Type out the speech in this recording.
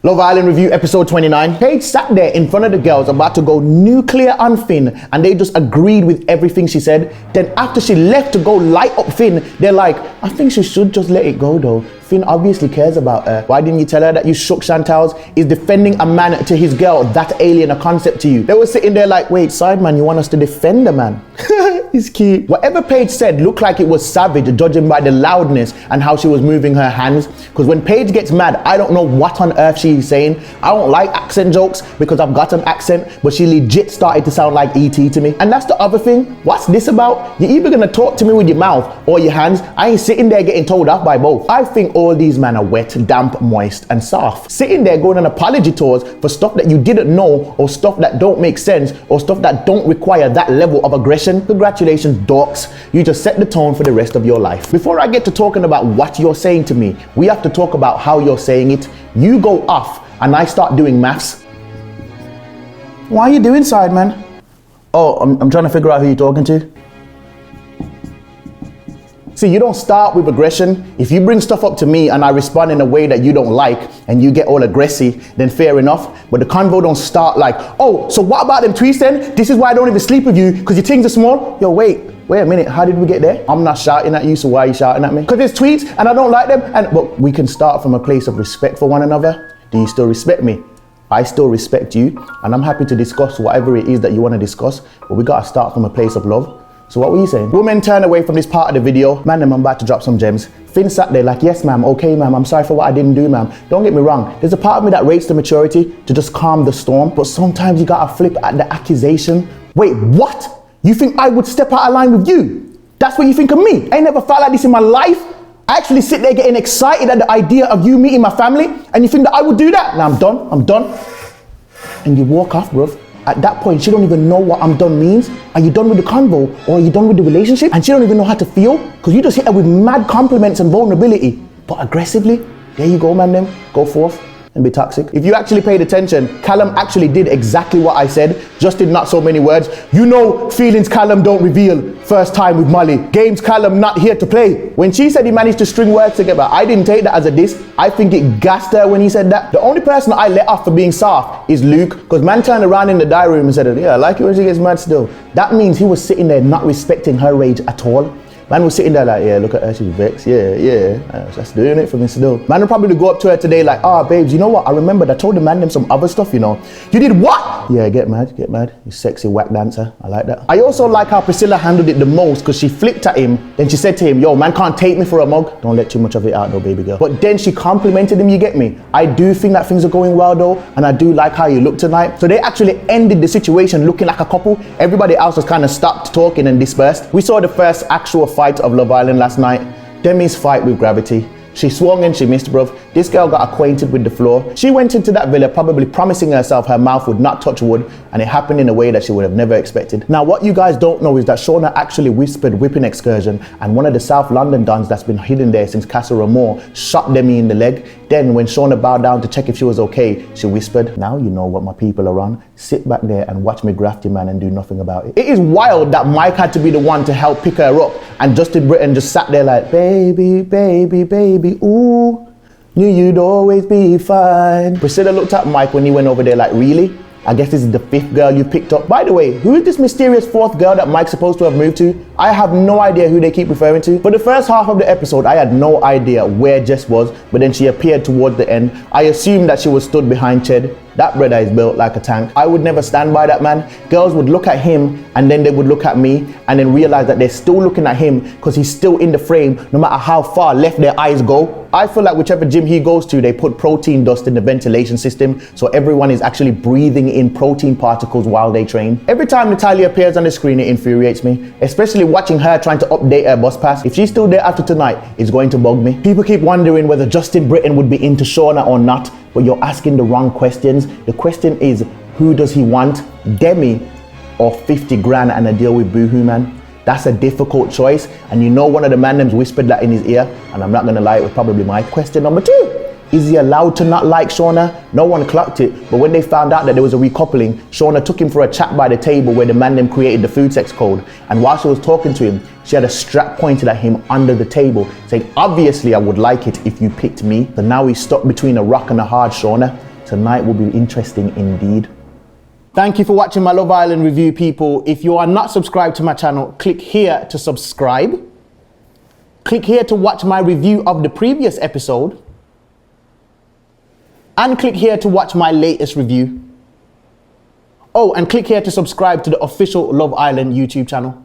Love Island Review episode 29. Paige sat there in front of the girls about to go nuclear on Finn, and they just agreed with everything she said. Then after she left to go light up Finn, they're like, I think she should just let it go though. Finn obviously cares about her. Why didn't you tell her that you shook Chantal's? Is defending a man to his girl that alien a concept to you? They were sitting there like, wait, Sideman, you want us to defend the man? It's cute. Whatever Paige said looked like it was savage, judging by the loudness and how she was moving her hands. Because when Paige gets mad, I don't know what on earth she's saying. I don't like accent jokes because I've got an accent, but she legit started to sound like E.T. to me. And that's the other thing. What's this about? You're either gonna talk to me with your mouth or your hands. I ain't sitting there getting told off by both. I think all these men are wet, damp, moist, and soft. Sitting there going on apology tours for stuff that you didn't know, or stuff that don't make sense, or stuff that don't require that level of aggression. Congratulations, dorks. You just set the tone for the rest of your life. Before I get to talking about what you're saying to me, we have to talk about how you're saying it. You go off and I start doing maths. Why are you doing, Sideman? Oh, I'm trying to figure out who you're talking to. See, you don't start with aggression. If you bring stuff up to me and I respond in a way that you don't like and you get all aggressive, then fair enough. But the convo don't start like, oh, so what about them tweets then? This is why I don't even sleep with you, because your things are small. Yo, wait a minute, how did we get there? I'm not shouting at you, so why are you shouting at me? Because there's tweets and I don't like them. But we can start from a place of respect for one another. Do you still respect me? I still respect you, and I'm happy to discuss whatever it is that you want to discuss, but we gotta start from a place of love. So what were you saying? Women turn away from this part of the video. Man, I'm about to drop some gems. Finn sat there like, yes ma'am, okay ma'am, I'm sorry for what I didn't do ma'am. Don't get me wrong, there's a part of me that rates the maturity to just calm the storm, but sometimes you gotta flip at the accusation. Wait, what? You think I would step out of line with you? That's what you think of me? I ain't never felt like this in my life. I actually sit there getting excited at the idea of you meeting my family, and you think that I would do that? Now I'm done. And you walk off, bruv. At that point, she don't even know what I'm done means. Are you done with the convo, or are you done with the relationship? And she don't even know how to feel, because you just hit her with mad compliments and vulnerability. But aggressively, there you go, man, them. Go forth and be toxic. If you actually paid attention, Callum actually did exactly what I said, just in not so many words. You know, feelings Callum don't reveal. First time with Molly. Games Callum not here to play. When she said he managed to string words together, I didn't take that as a diss. I think it gassed her when he said that. The only person I let off for being soft is Luke, because man turned around in the diary room and said, yeah, I like it when she gets mad still. That means he was sitting there not respecting her rage at all. Man was sitting there like, yeah, look at her, she's vexed. Yeah, that's doing it for me still. Man will probably go up to her today like, babes, you know what? I remembered I told the man them some other stuff, you know. You did what? Yeah, get mad. You sexy whack dancer. I like that. I also like how Priscilla handled it the most, because she flipped at him. Then she said to him, yo, man can't take me for a mug. Don't let too much of it out though, baby girl. But then she complimented him, you get me? I do think that things are going well though, and I do like how you look tonight. So they actually ended the situation looking like a couple. Everybody else was kind of stopped talking and dispersed. We saw the first actual fight of Love Island last night. Demi's fight with gravity. She swung and she missed, bruv. This girl got acquainted with the floor. She went into that villa probably promising herself her mouth would not touch wood, and it happened in a way that she would have never expected. Now, what you guys don't know is that Shaughna actually whispered whipping excursion, and one of the South London dons that's been hidden there since Casa Ramore shot Demi in the leg. Then when Shaughna bowed down to check if she was okay, she whispered, now you know what my people are on. Sit back there and watch me graft you, man, and do nothing about it. It is wild that Mike had to be the one to help pick her up, and Justin Britain just sat there like, baby, baby, baby, ooh, knew you'd always be fine. Priscilla looked at Mike when he went over there like, really? I guess this is the 5th girl you picked up. By the way, who is this mysterious 4th girl that Mike's supposed to have moved to? I have no idea who they keep referring to. For the first half of the episode, I had no idea where Jess was, but then she appeared towards the end. I assumed that she was stood behind Ched. That brother is built like a tank. I would never stand by that man. Girls would look at him and then they would look at me and then realize that they're still looking at him because he's still in the frame no matter how far left their eyes go. I feel like whichever gym he goes to, they put protein dust in the ventilation system so everyone is actually breathing in protein particles while they train. Every time Natalia appears on the screen, it infuriates me, especially watching her trying to update her bus pass. If she's still there after tonight, it's going to bug me. People keep wondering whether Justin Britain would be into Shaughna or not, but you're asking the wrong questions. The question is, who does he want? Demi or 50 grand and a deal with Boohoo Man? That's a difficult choice, and you know one of the man names whispered that in his ear, and I'm not gonna lie, it was probably my question number 2. Is he allowed to not like Shaughna? No one clocked it, but when they found out that there was a recoupling, Shaughna took him for a chat by the table where the man them created the food sex code, and while she was talking to him, she had a strap pointed at him under the table, saying, obviously I would like it if you picked me. So now he's stuck between a rock and a hard, Shaughna. Tonight will be interesting indeed. Thank you for watching my Love Island review, people. If you are not subscribed to my channel, click here to subscribe. Click here to watch my review of the previous episode. And click here to watch my latest review. Oh, and click here to subscribe to the official Love Island YouTube channel.